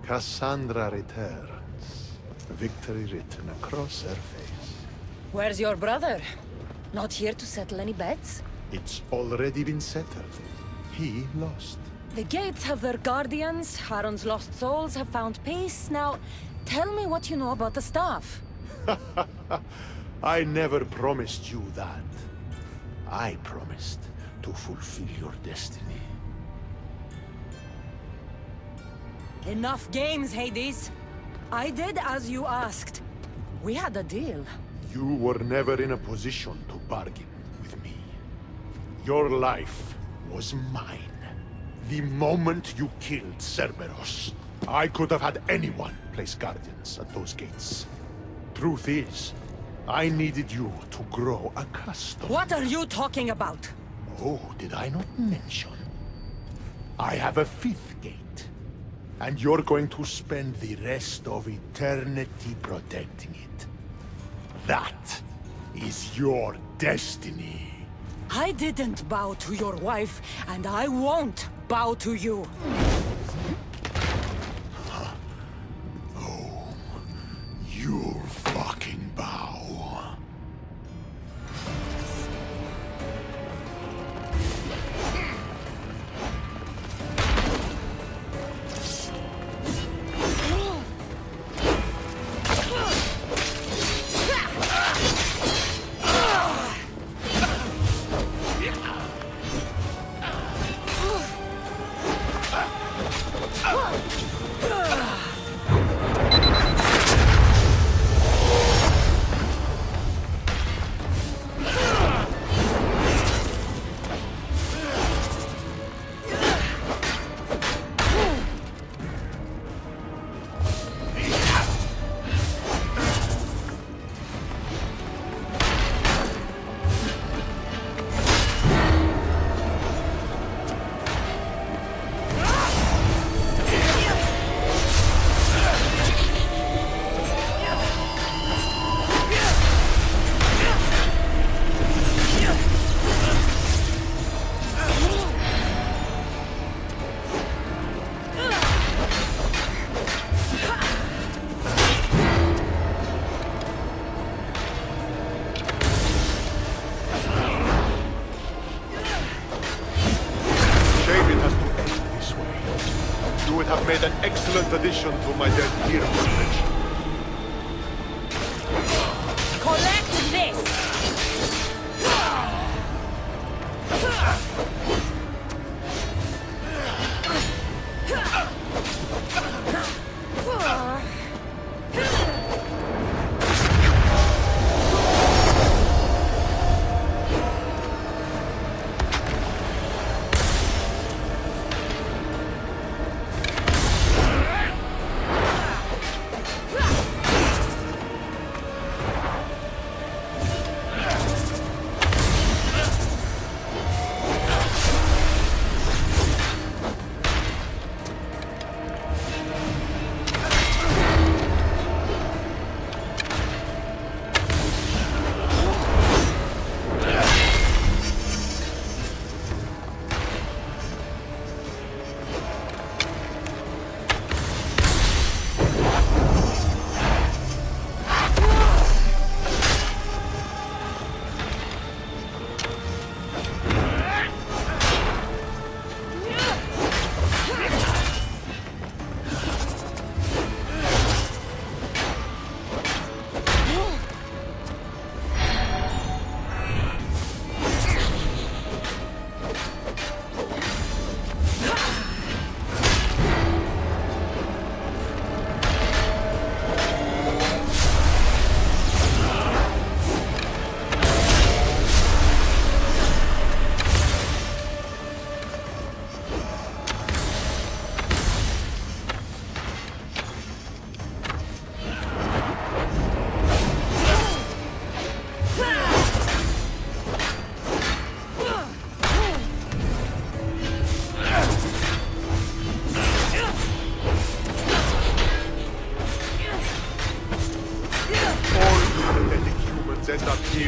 Cassandra returns, victory written across her face. Where's your brother? Not here to settle any bets? It's already been settled. He lost. The gates have their guardians, Harron's lost souls have found peace. Now, tell me what you know about the staff. I never promised you that. I promised to fulfill your destiny. Enough games, Hades. I did as you asked. We had a deal. You were never in a position to bargain with me. Your life was mine. The moment you killed Cerberus, I could have had anyone place guardians at those gates. Truth is, I needed you to grow accustomed. What are you talking about? Oh, did I not mention? I have a fifth gate. And you're going to spend the rest of eternity protecting it. That is your destiny. I didn't bow to your wife, and I won't bow to you. Oh, you'll fucking bow. An excellent addition to my dead hero collection. Collect this!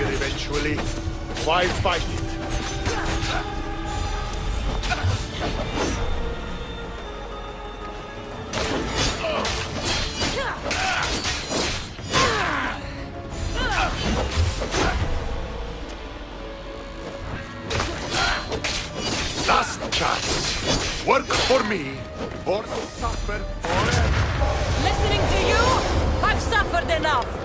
here eventually. Why fight it? Last chance. Work for me, or suffer forever. Listening to you? I've suffered enough!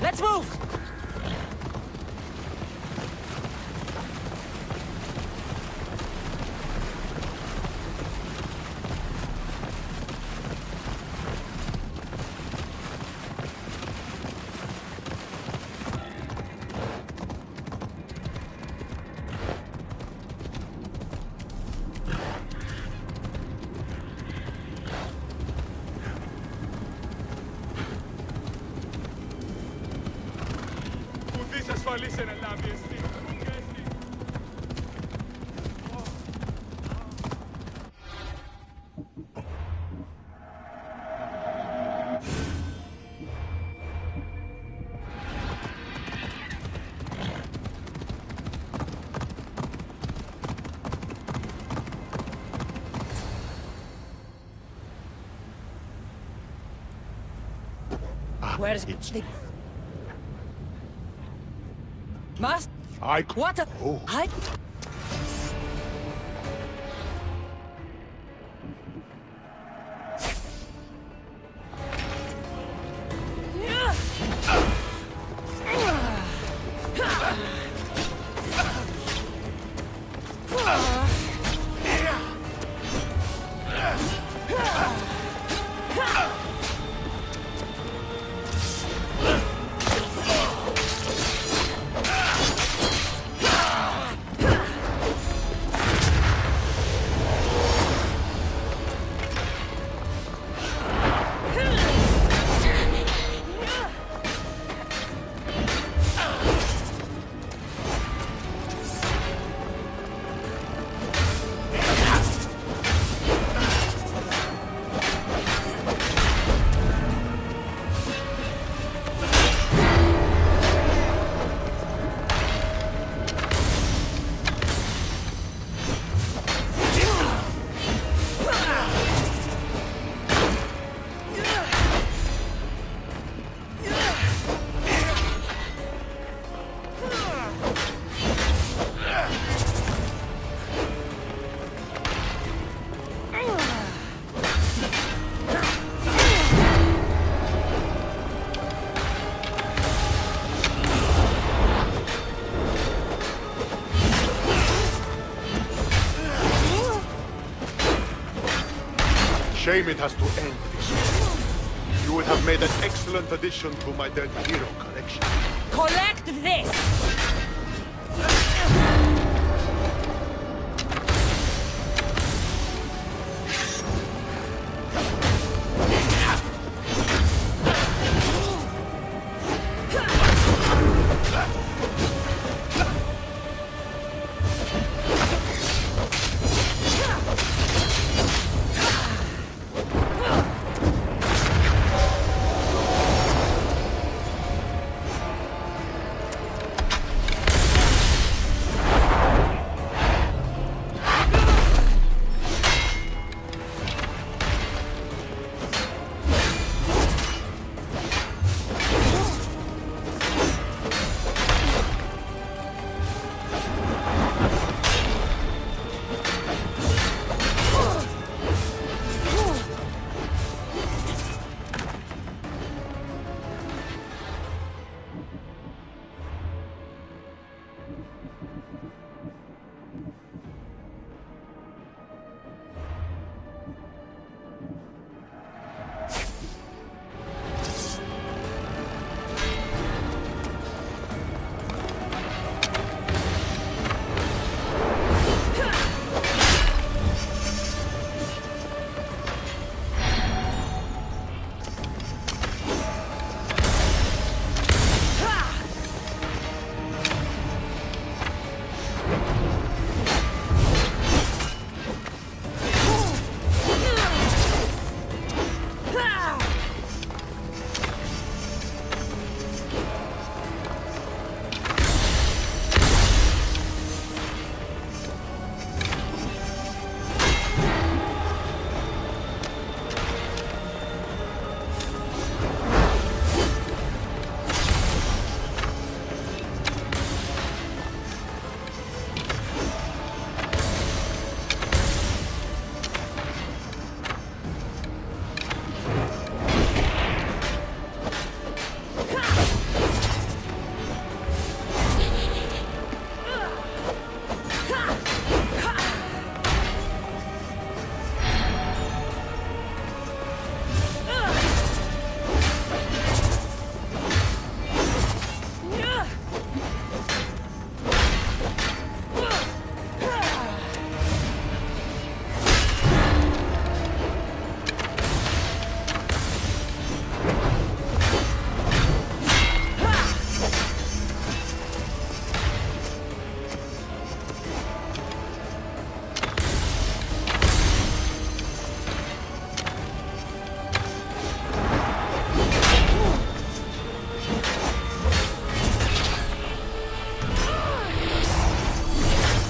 Let's move! Listen, Atlantis. Where's the... Must... What a... Oh. I... Shame it has to end this way. You would have made an excellent addition to my dead hero collection. Collect this!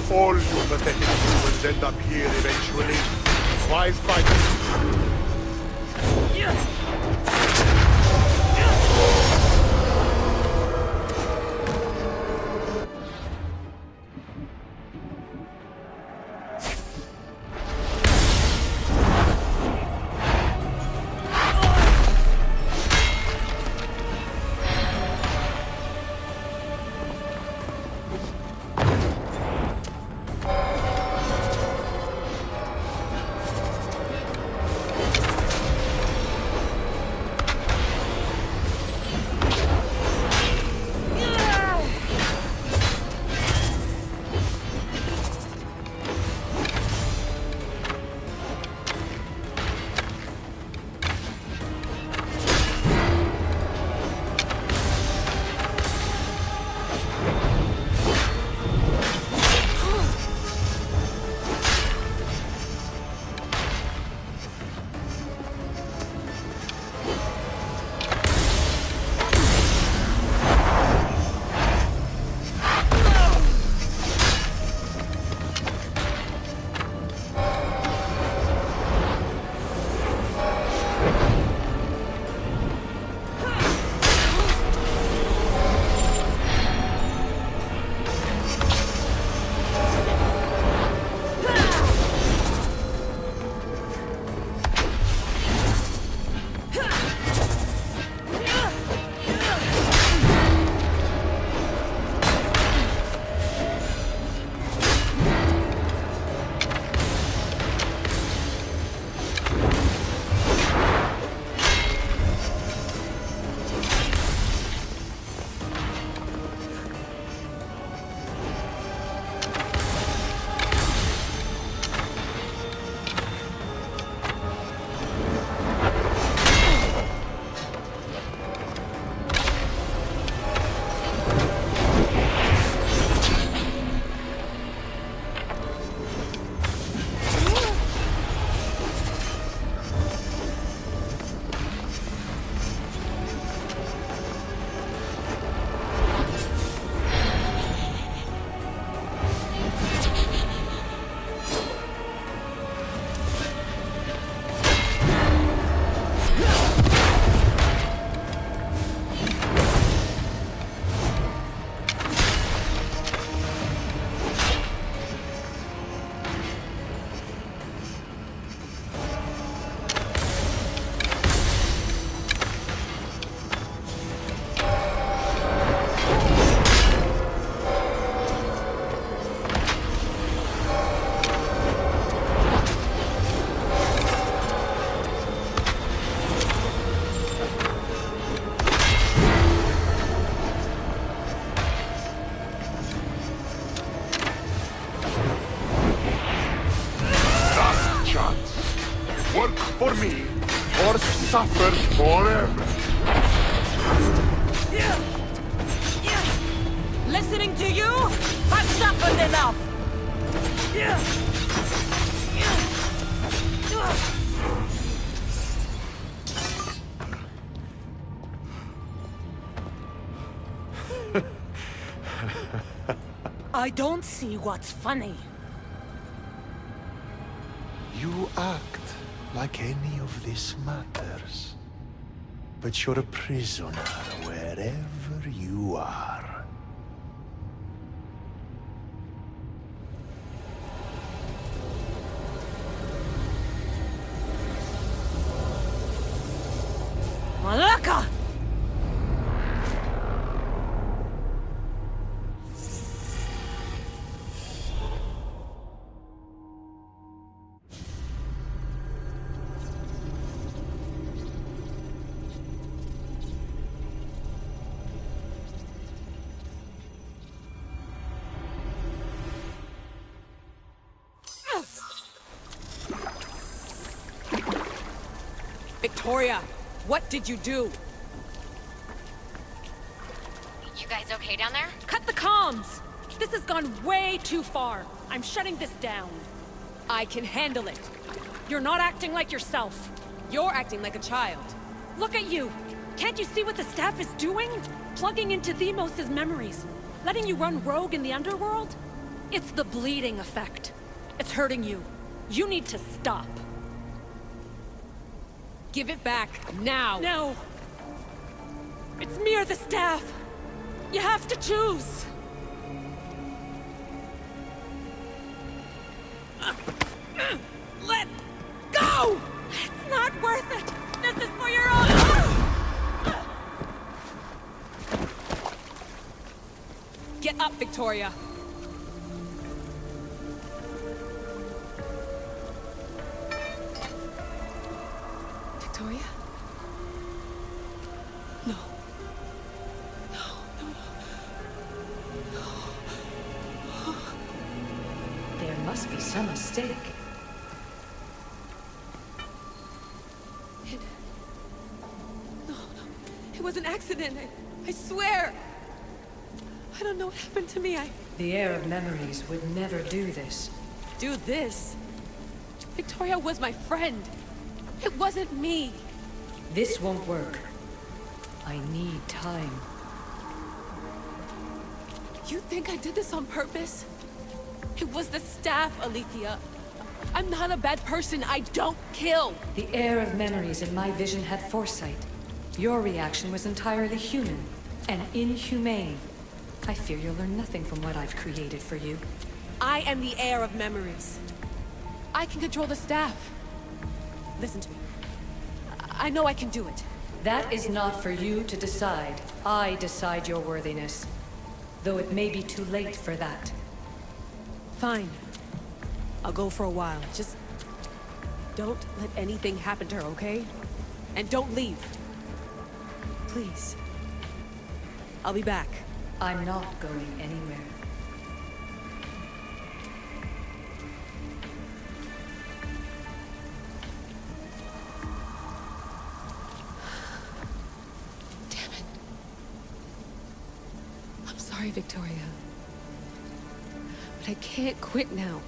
All you pathetic humans end up here eventually. Why fight? for me, or suffer forever. Listening to you, I've suffered enough. I don't see what's funny. You act like any of this matters. But you're a prisoner wherever you are. Malaka! Victoria, what did you do? You guys okay down there? Cut the comms! This has gone way too far. I'm shutting this down. I can handle it. You're not acting like yourself. You're acting like a child. Look at you! Can't you see what the staff is doing? Plugging into Themos' memories. Letting you run rogue in the underworld? It's the bleeding effect. It's hurting you. You need to stop. Give it back, now! No! It's me or the staff! You have to choose! Let go! It's not worth it! This is for your own... Get up, Victoria! Victoria? No. There must be some mistake. No. It was an accident. I swear. I don't know what happened to me. The heir of memories would never do this. Do this? Victoria was my friend. It wasn't me. This won't work. I need time. You think I did this on purpose? It was the staff, Alethea. I'm not a bad person. I don't kill. The heir of memories in my vision had foresight. Your reaction was entirely human and inhumane. I fear you'll learn nothing from what I've created for you. I am the heir of memories. I can control the staff. Listen to me. I know I can do it. That is not for you to decide. I decide your worthiness. Though it may be too late for that. Fine. I'll go for a while. Just don't let anything happen to her, okay? And don't leave. Please. I'll be back. I'm not going anywhere. Damn it. I'm sorry, Victoria. But I can't quit now.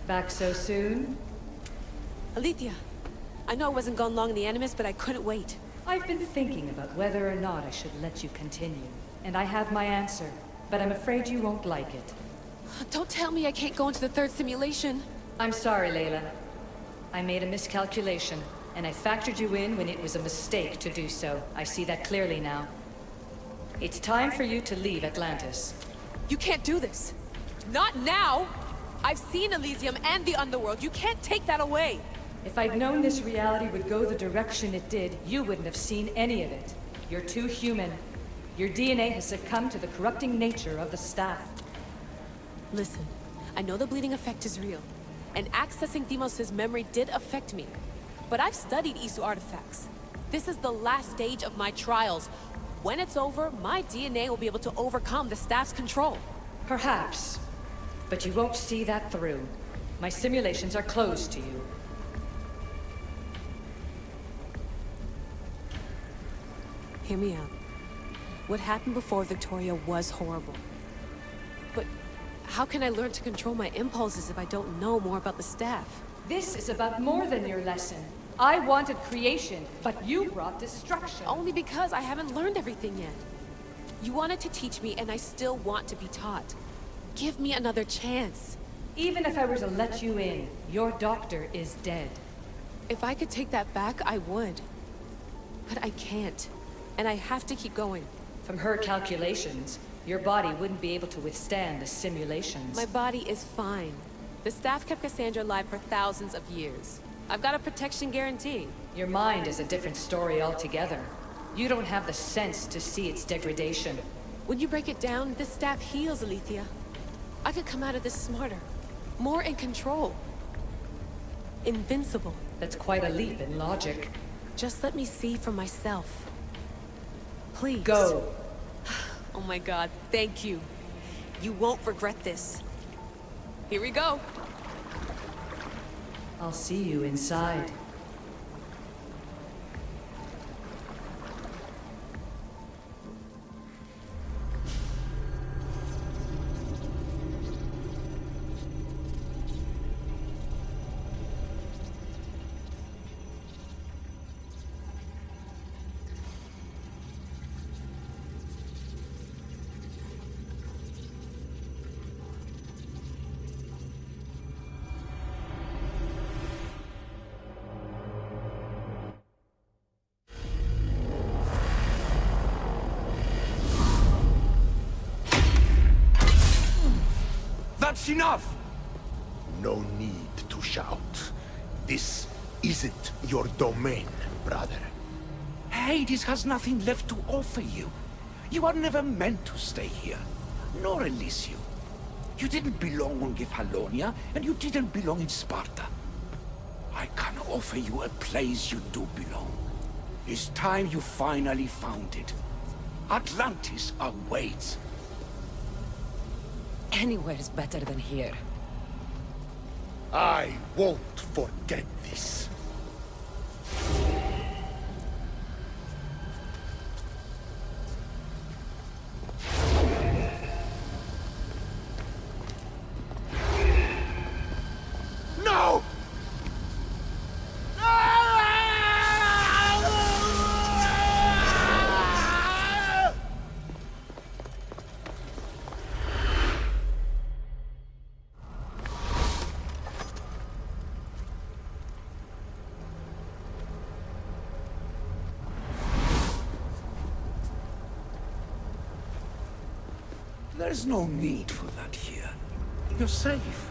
Back so soon? Alethea, I know I wasn't gone long in the Animus, but I couldn't wait. I've been thinking about whether or not I should let you continue. And I have my answer, but I'm afraid you won't like it. Don't tell me I can't go into the third simulation. I'm sorry, Layla. I made a miscalculation, and I factored you in when it was a mistake to do so. I see that clearly now. It's time for you to leave Atlantis. You can't do this. Not now! I've seen Elysium and the Underworld. You can't take that away! If I'd known this reality would go the direction it did, you wouldn't have seen any of it. You're too human. Your DNA has succumbed to the corrupting nature of the staff. Listen, I know the bleeding effect is real, and accessing Deimos' memory did affect me. But I've studied Isu artifacts. This is the last stage of my trials. When it's over, my DNA will be able to overcome the staff's control. Perhaps. But you won't see that through. My simulations are closed to you. Hear me out. What happened before Victoria was horrible. But how can I learn to control my impulses if I don't know more about the staff? This is about more than your lesson. I wanted creation, but you brought destruction. Only because I haven't learned everything yet. You wanted to teach me, and I still want to be taught. Give me another chance. Even if I were to let you in, your doctor is dead. If I could take that back, I would. But I can't. And I have to keep going. From her calculations, your body wouldn't be able to withstand the simulations. My body is fine. The staff kept Cassandra alive for thousands of years. I've got a protection guarantee. Your mind is a different story altogether. You don't have the sense to see its degradation. When you break it down, this staff heals, Alethea. I could come out of this smarter, more in control. Invincible. That's quite a leap in logic. Just let me see for myself. Please. Go. Oh my god, thank you. You won't regret this. Here we go. I'll see you inside. That's enough! No need to shout. This isn't your domain, brother. Hades has nothing left to offer you. You are never meant to stay here, nor Elysium. You didn't belong on Kefalonia, and you didn't belong in Sparta. I can offer you a place you do belong. It's time you finally found it. Atlantis awaits. Anywhere's better than here. I won't forget this. No! There's no need for that here. You're safe.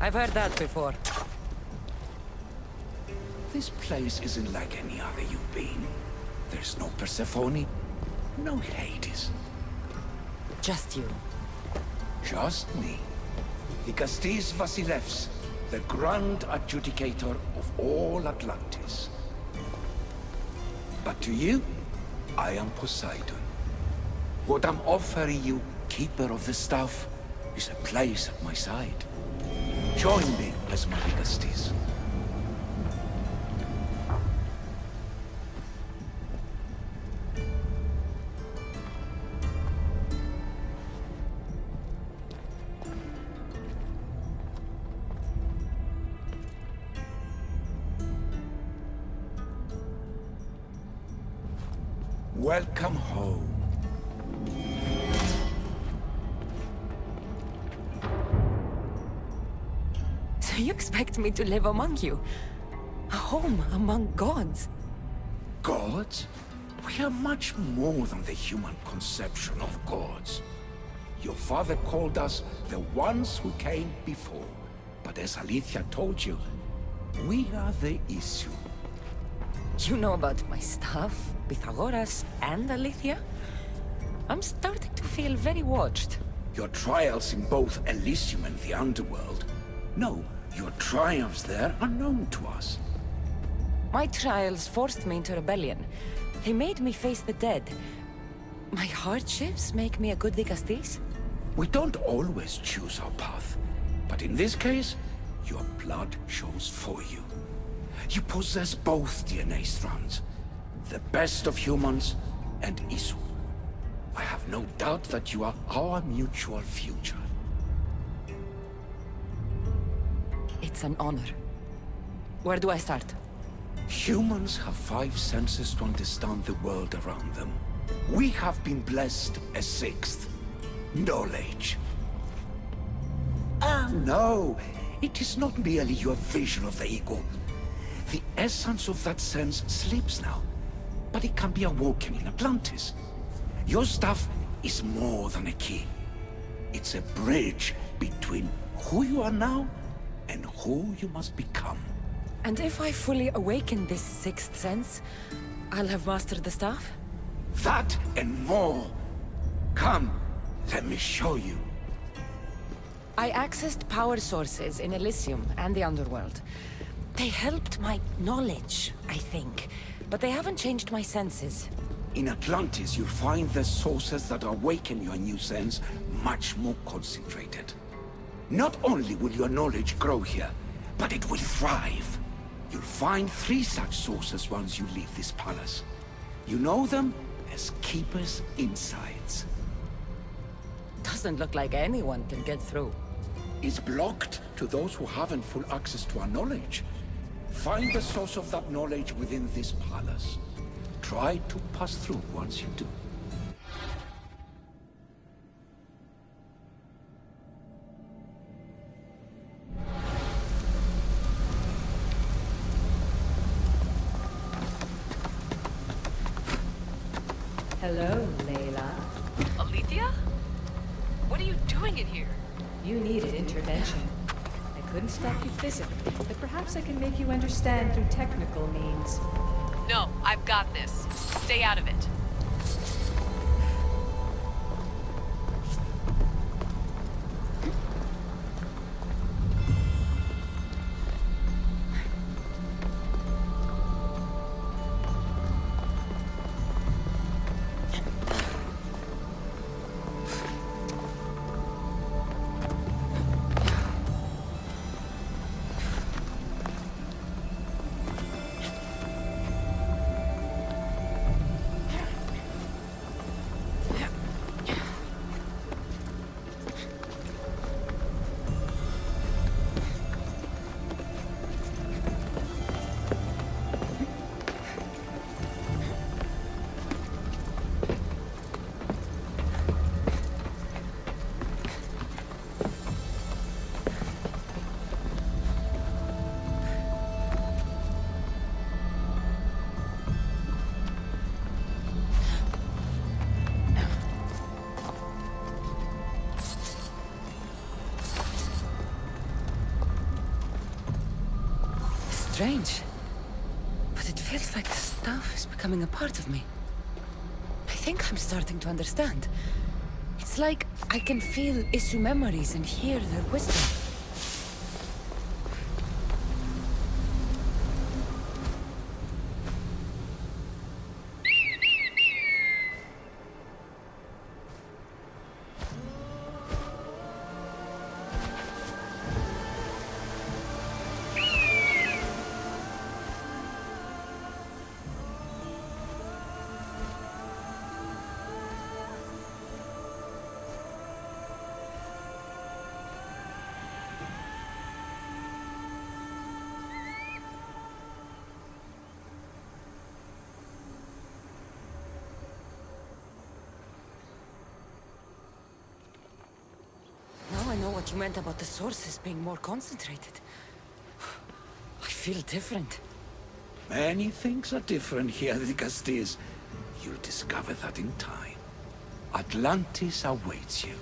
I've heard that before. This place isn't like any other you've been. There's no Persephone, no Hades. Just you. Just me. Vikastis Vasilevs, the Grand Adjudicator of all Atlantis. But to you, I am Poseidon. What I'm offering you, Keeper of the Staff, is a place at my side. Join me as my Vikastis. Welcome home. So you expect me to live among you? A home among gods? Gods? We are much more than the human conception of gods. Your father called us the ones who came before. But as Alethea told you, we are the issue. You know about my stuff, Pythagoras and Alethea? I'm starting to feel very watched. Your trials in both Elysium and the Underworld. No, your triumphs there are known to us. My trials forced me into rebellion. They made me face the dead. My hardships make me a good Dikastis. We don't always choose our path, but in this case, your blood shows for you. You possess both DNA strands, the best of humans and Isu. I have no doubt that you are our mutual future. It's an honor. Where do I start? Humans have 5 senses to understand the world around them. We have been blessed a 6th. Knowledge. Ah, no. It is not merely your vision of the ego. The essence of that sense slips now, but it can be awoken in Atlantis. Your stuff is more than a key. It's a bridge between who you are now and who you must become. And if I fully awaken this 6th sense, I'll have mastered the staff? That and more. Come, let me show you. I accessed power sources in Elysium and the Underworld. They helped my knowledge, I think, but they haven't changed my senses. In Atlantis, you'll find the sources that awaken your new sense much more concentrated. Not only will your knowledge grow here, but it will thrive. You'll find 3 such sources once you leave this palace. You know them as Keeper's Insights. Doesn't look like anyone can get through. It's blocked to those who haven't full access to our knowledge. Find the source of that knowledge within this palace. Try to pass through once you do. Hello, Layla. Alethea? What are you doing in here? You needed intervention. I couldn't stop you physically, but perhaps I can make you understand through technical means. No, I've got this. Stay out of it. Strange. But it feels like the stuff is becoming a part of me. I think I'm starting to understand. It's like I can feel Isu memories and hear their wisdom. Now I know what you meant about the sources being more concentrated. I feel different. Many things are different here, Dikastis. You'll discover that in time. Atlantis awaits you.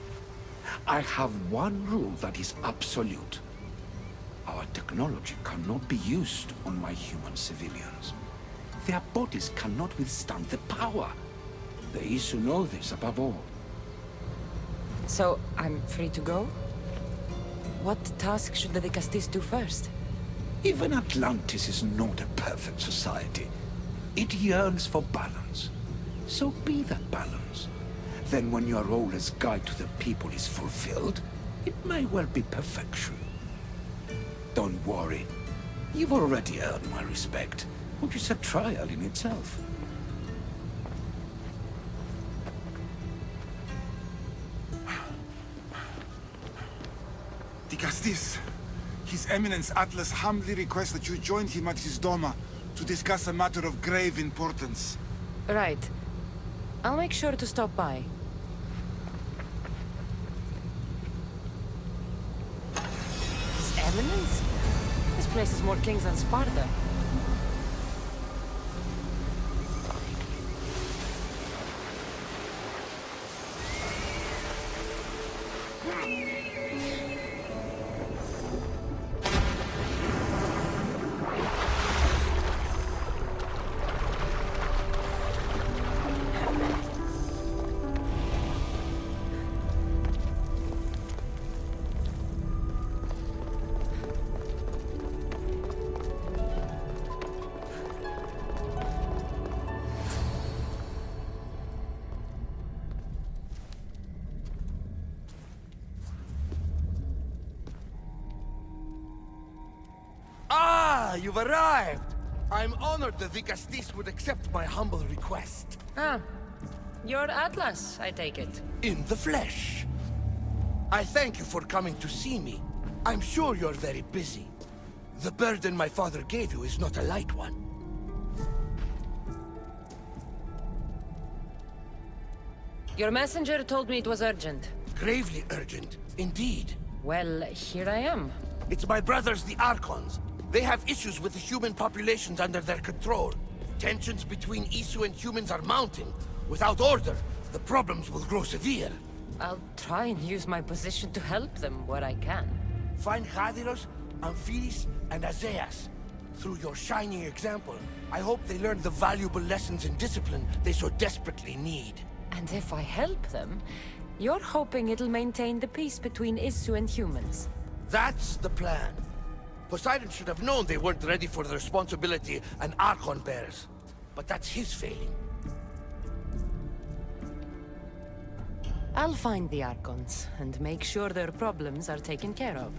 I have one rule that is absolute. Our technology cannot be used on my human civilians. Their bodies cannot withstand the power. The Isu know this above all. So, I'm free to go? What task should the Vicastis do first? Even Atlantis is not a perfect society. It yearns for balance. So be that balance. Then when your role as guide to the people is fulfilled, it may well be perfection. Don't worry. You've already earned my respect, which is a trial in itself. Vicastis, His Eminence Atlas humbly requests that you join him at his Doma to discuss a matter of grave importance. Right. I'll make sure to stop by. His Eminence? This place is more kings than Sparta. You've arrived! I'm honored the Vicastis would accept my humble request. Ah, you're Atlas, I take it. In the flesh. I thank you for coming to see me. I'm sure you're very busy. The burden my father gave you is not a light one. Your messenger told me it was urgent. Gravely urgent, indeed. Well, here I am. It's my brothers, the Archons. They have issues with the human populations under their control. Tensions between Isu and humans are mounting. Without order, the problems will grow severe. I'll try and use my position to help them where I can. Find Hadiros, Amphiris, and Azeas. Through your shining example, I hope they learn the valuable lessons in discipline they so desperately need. And if I help them, you're hoping it'll maintain the peace between Isu and humans. That's the plan. Poseidon should have known they weren't ready for the responsibility an Archon bears. But that's his failing. I'll find the Archons and make sure their problems are taken care of.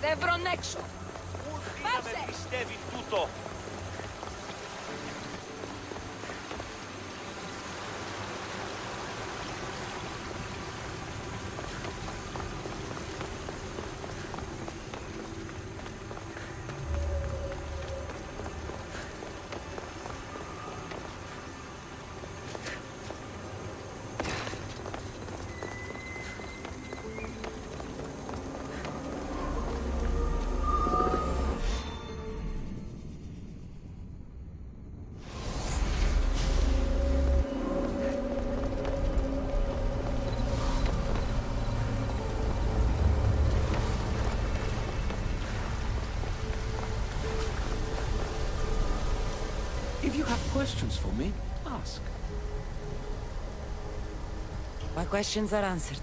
Devron έξω. Πάψε! Με πιστεύει τούτο. If you have questions for me, ask. My questions are answered.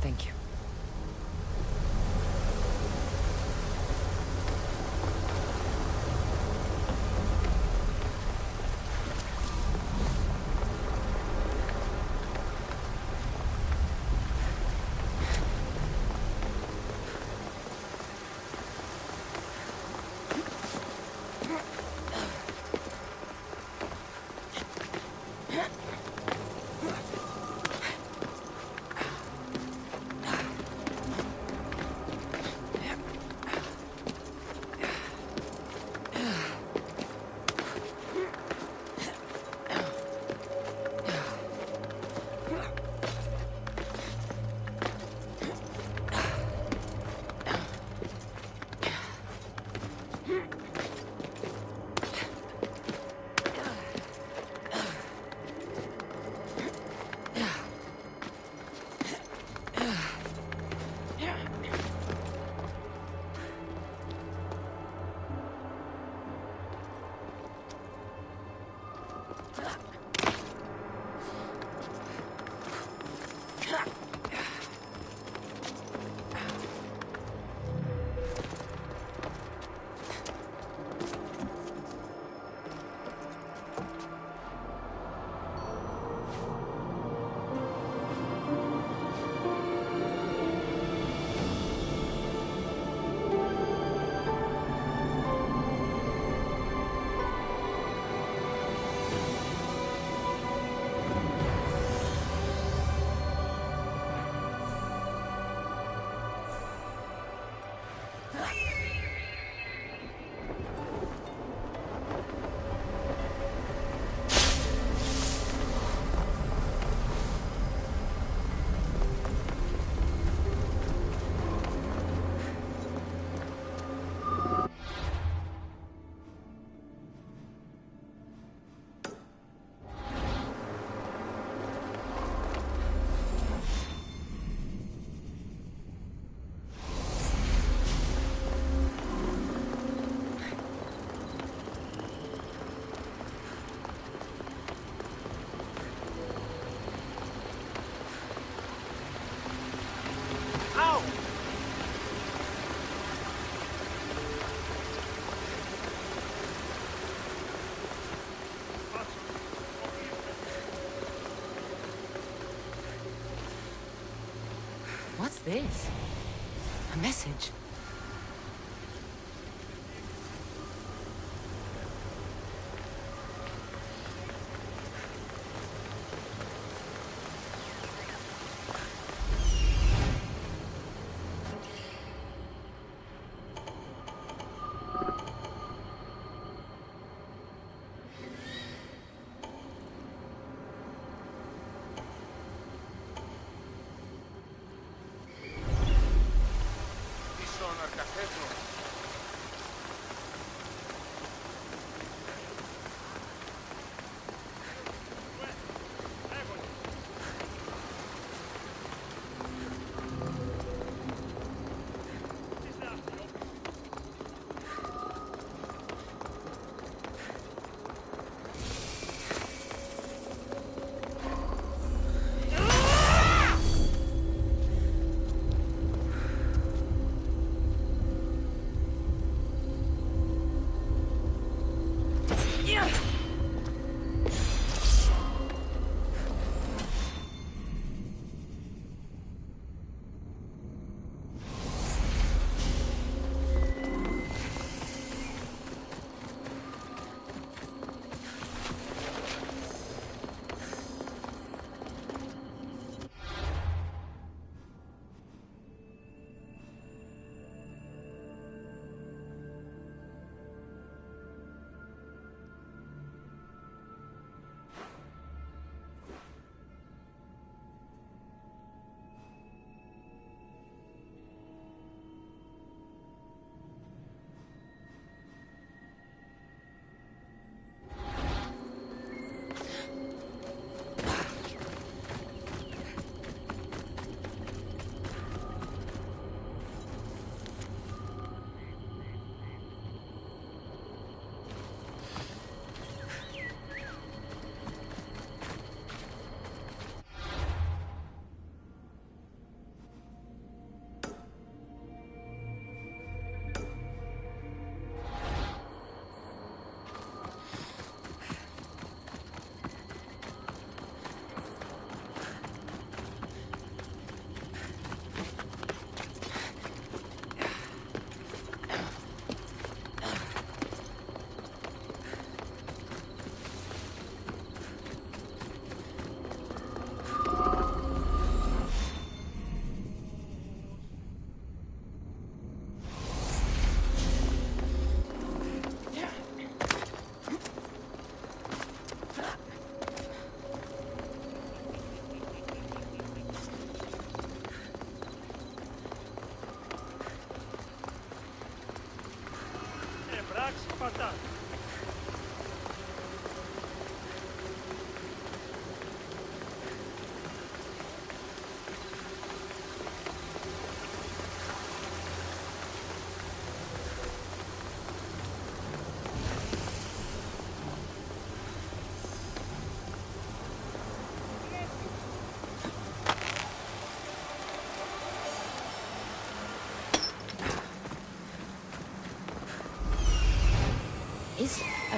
Thank you. What's this? A message?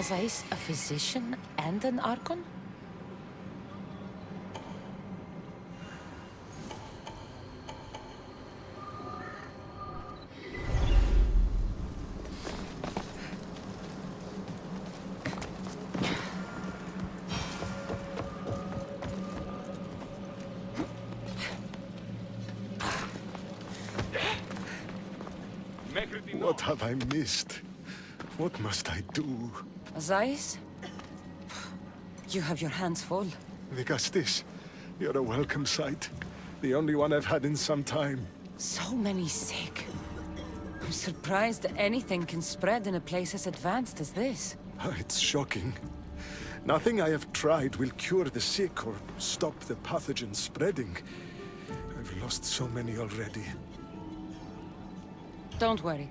Azais a physician and an Archon? What have I missed? What must I do? Azais? You have your hands full. Vigastis, you're a welcome sight. The only one I've had in some time. So many sick. I'm surprised that anything can spread in a place as advanced as this. It's shocking. Nothing I have tried will cure the sick or stop the pathogen spreading. I've lost so many already. Don't worry.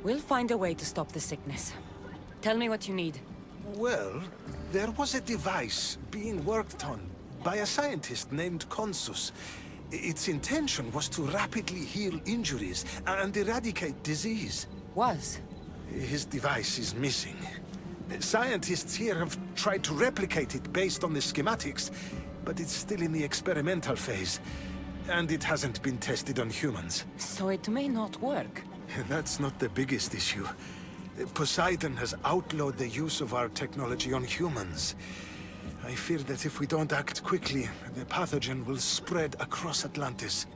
We'll find a way to stop the sickness. Tell me what you need. Well, there was a device being worked on by a scientist named Consus. Its intention was to rapidly heal injuries and eradicate disease. Was? His device is missing. Scientists here have tried to replicate it based on the schematics, but it's still in the experimental phase. And it hasn't been tested on humans. So it may not work. That's not the biggest issue. Poseidon has outlawed the use of our technology on humans. I fear that if we don't act quickly, the pathogen will spread across Atlantis.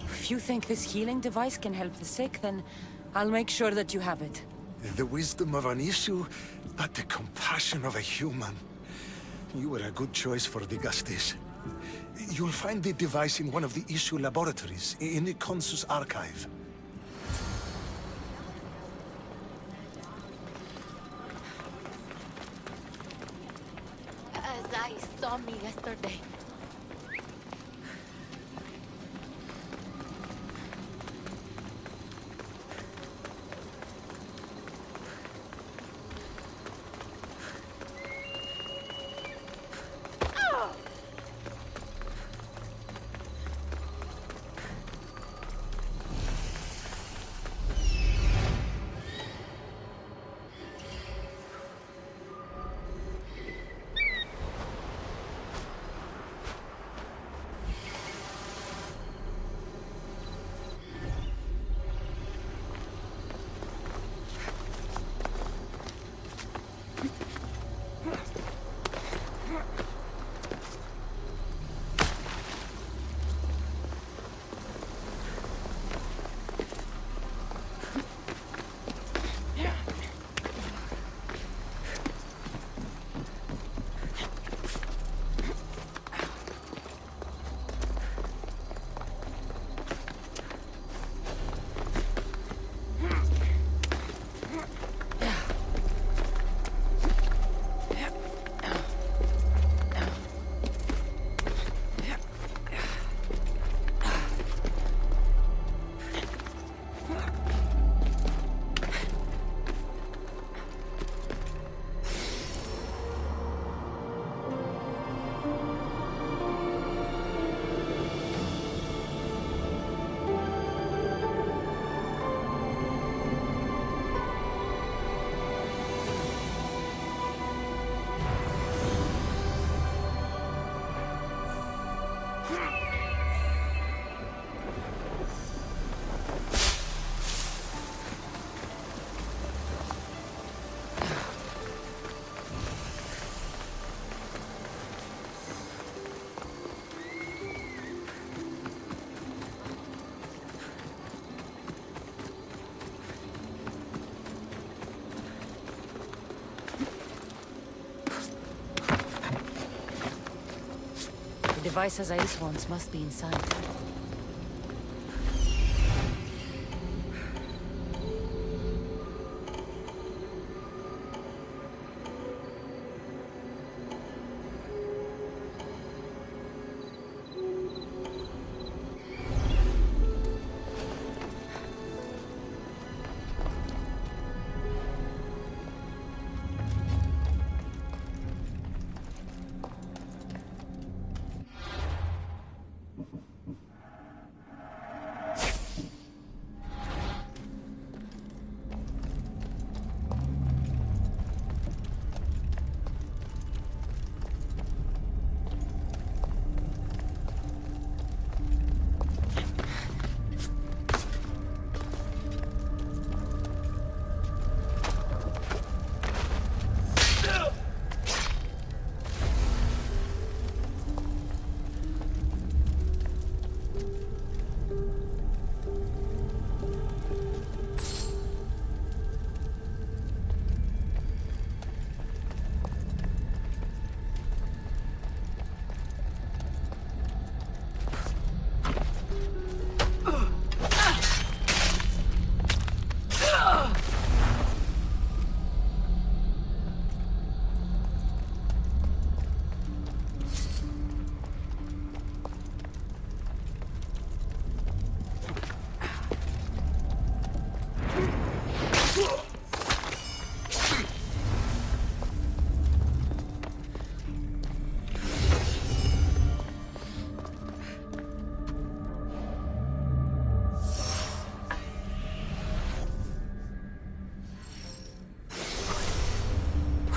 If you think this healing device can help the sick, then I'll make sure that you have it. The wisdom of an issue, but the compassion of a human. You were a good choice for Vigastis. You'll find the device in one of the issue laboratories, in the Consus archive. Azai saw me yesterday. The device Azais wants must be inside.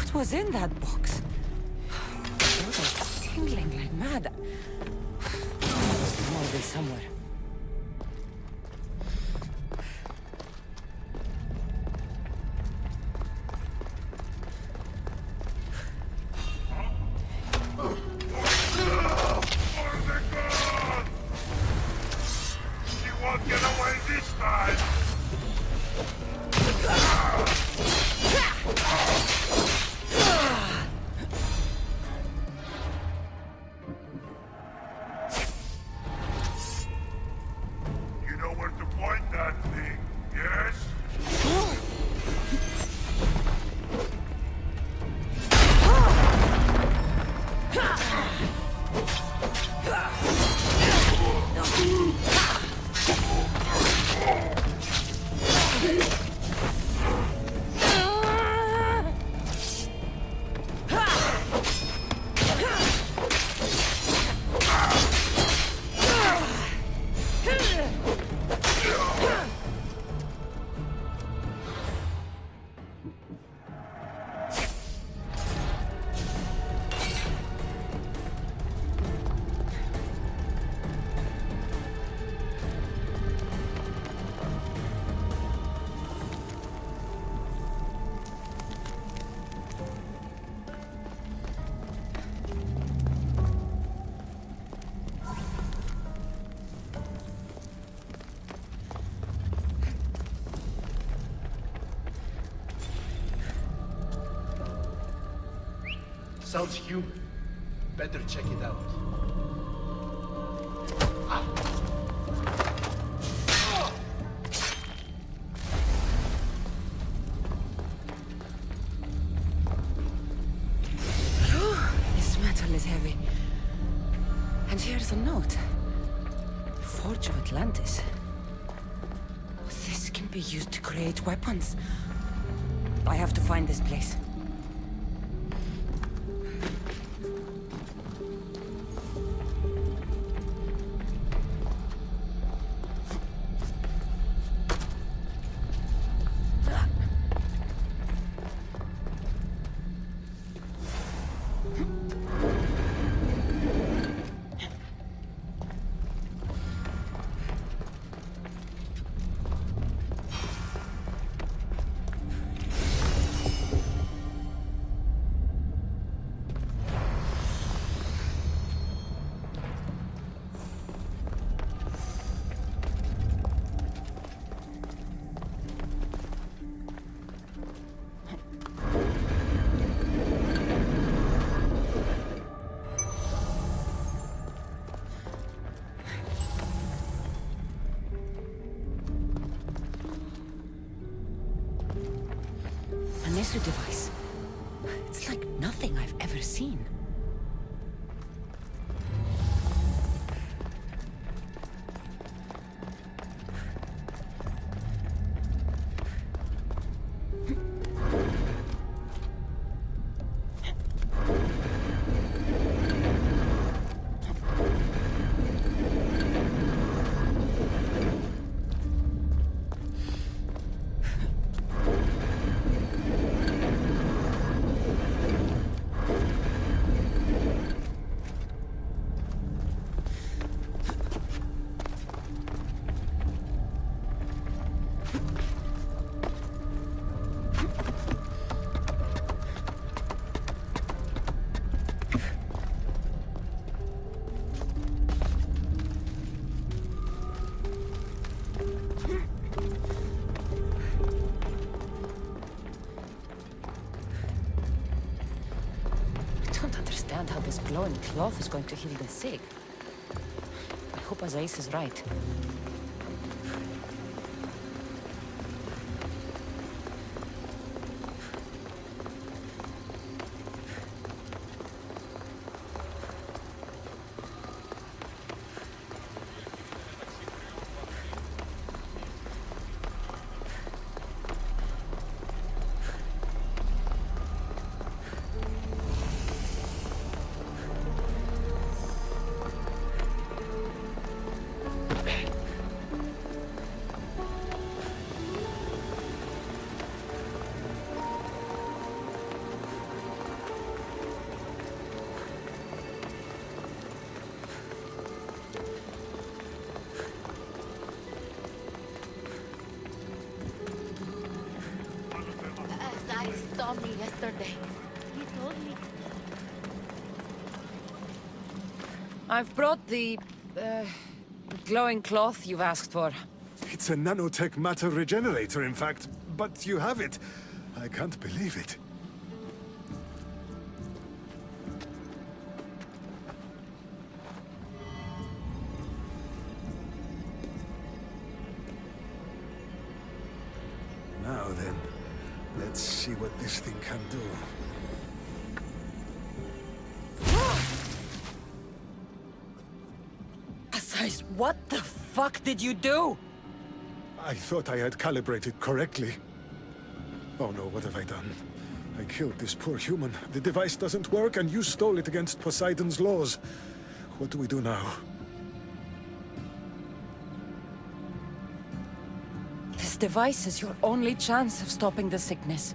What was in that box? It was tingling like mad. There must be more of this somewhere. Sounds human. Better check it out. This metal is heavy. And here's a note. Forge of Atlantis. This can be used to create weapons. I have to find this place. Device. It's like nothing I've ever seen. How this glowing cloth is going to heal the sick. I hope Azais is right. yesterday. He told me. I've brought the, glowing cloth you've asked for. It's a nanotech matter regenerator, in fact. But you have it. I can't believe it. Now then, let's see what this thing can do. Asais, what the fuck did you do? I thought I had calibrated correctly. Oh no, what have I done? I killed this poor human. The device doesn't work, and you stole it against Poseidon's laws. What do we do now? This device is your only chance of stopping the sickness.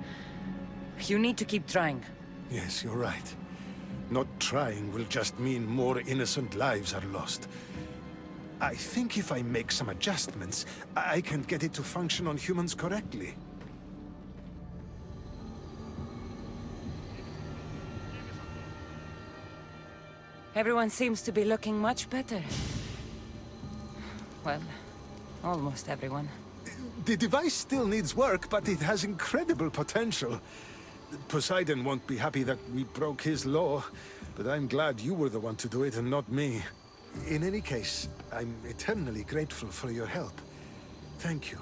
You need to keep trying. Yes, you're right. Not trying will just mean more innocent lives are lost. I think if I make some adjustments, I can get it to function on humans correctly. Everyone seems to be looking much better. Well, almost everyone. The device still needs work, but it has incredible potential. Poseidon won't be happy that we broke his law, but I'm glad you were the one to do it and not me. In any case, I'm eternally grateful for your help. Thank you.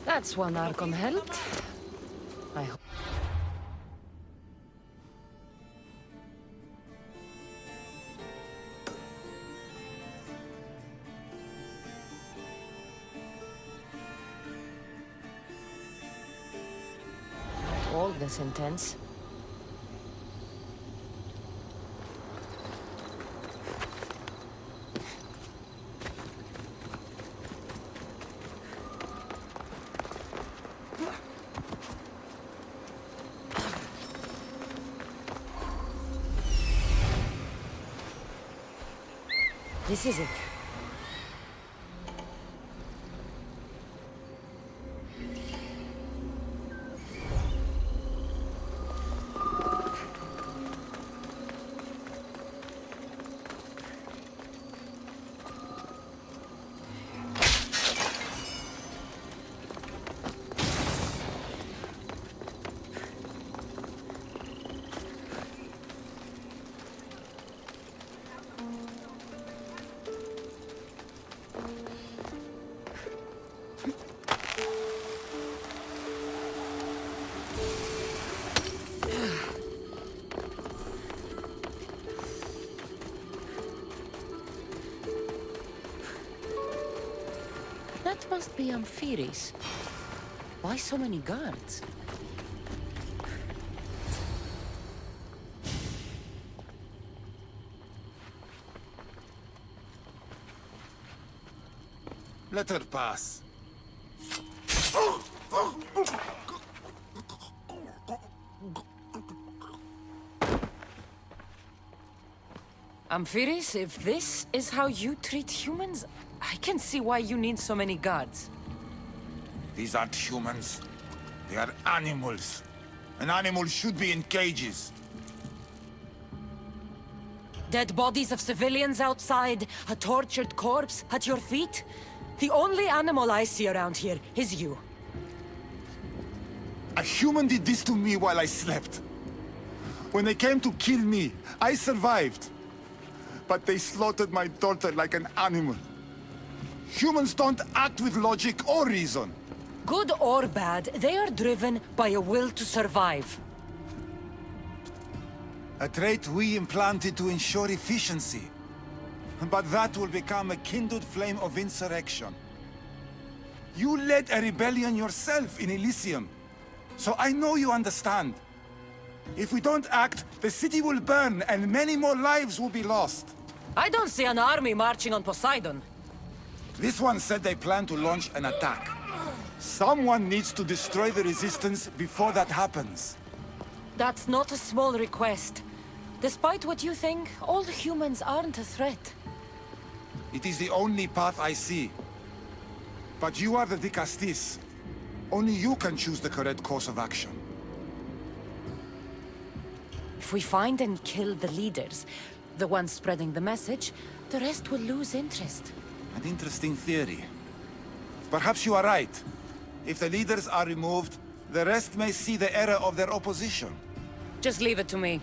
That's one Archon helped. I hope. Not all this intense. This is it. That must be Amphiris. Why so many guards? Let her pass. Amphiris, if this is how you treat humans, I can see why you need so many guards. These aren't humans. They are animals. An animal should be in cages. Dead bodies of civilians outside, a tortured corpse at your feet? The only animal I see around here is you. A human did this to me while I slept. When they came to kill me, I survived. But they slaughtered my daughter like an animal. Humans don't act with logic or reason. Good or bad, they are driven by a will to survive. A trait we implanted to ensure efficiency. But that will become a kindled flame of insurrection. You led a rebellion yourself in Elysium. So I know you understand. If we don't act, the city will burn and many more lives will be lost. I don't see an army marching on Poseidon. This one said they plan to launch an attack. Someone needs to destroy the resistance before that happens. That's not a small request. Despite what you think, all humans aren't a threat. It is the only path I see. But you are the Dicastis. Only you can choose the correct course of action. If we find and kill the leaders, the ones spreading the message, the rest will lose interest. An interesting theory. Perhaps you are right. If the leaders are removed, the rest may see the error of their opposition. Just leave it to me.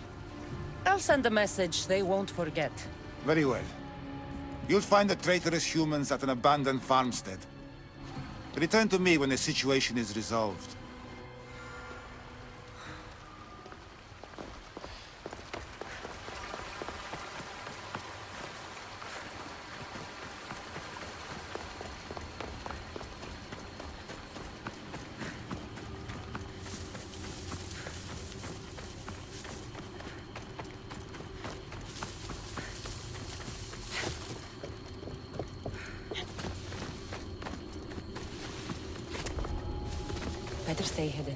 I'll send a message they won't forget. Very well. You'll find the traitorous humans at an abandoned farmstead. Return to me when the situation is resolved. Better stay hidden.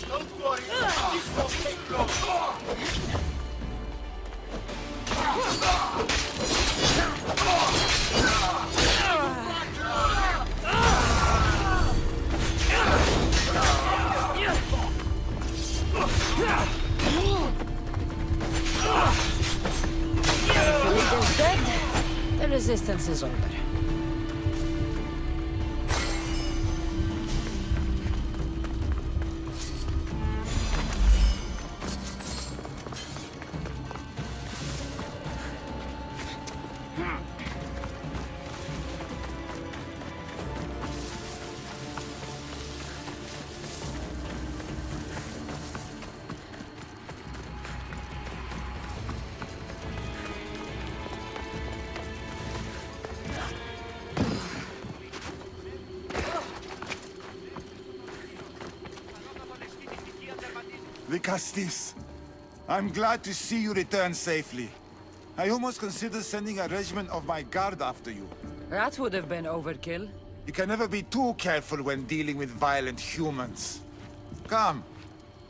Don't worry, this won't take long. The leader's dead. The resistance is over. Dicastis, I'm glad to see you return safely. I almost considered sending a regiment of my guard after you. That would have been overkill. You can never be too careful when dealing with violent humans. Come,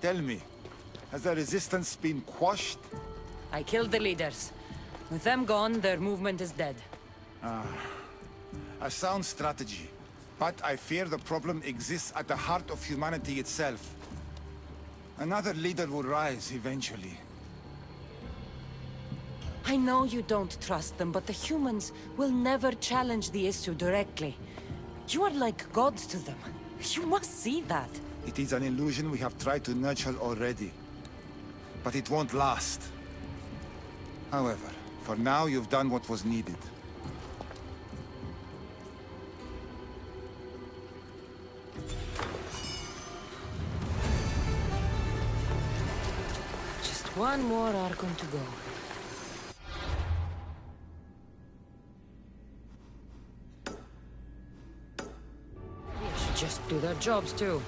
tell me, has the resistance been quashed? I killed the leaders. With them gone, their movement is dead. A sound strategy. But I fear the problem exists at the heart of humanity itself. Another leader will rise eventually. I know you don't trust them, but the humans will never challenge the issue directly. You are like gods to them. You must see that. It is an illusion we have tried to nurture already. But it won't last. However, for now you've done what was needed. Just one more Archon to go. They should just do their jobs too.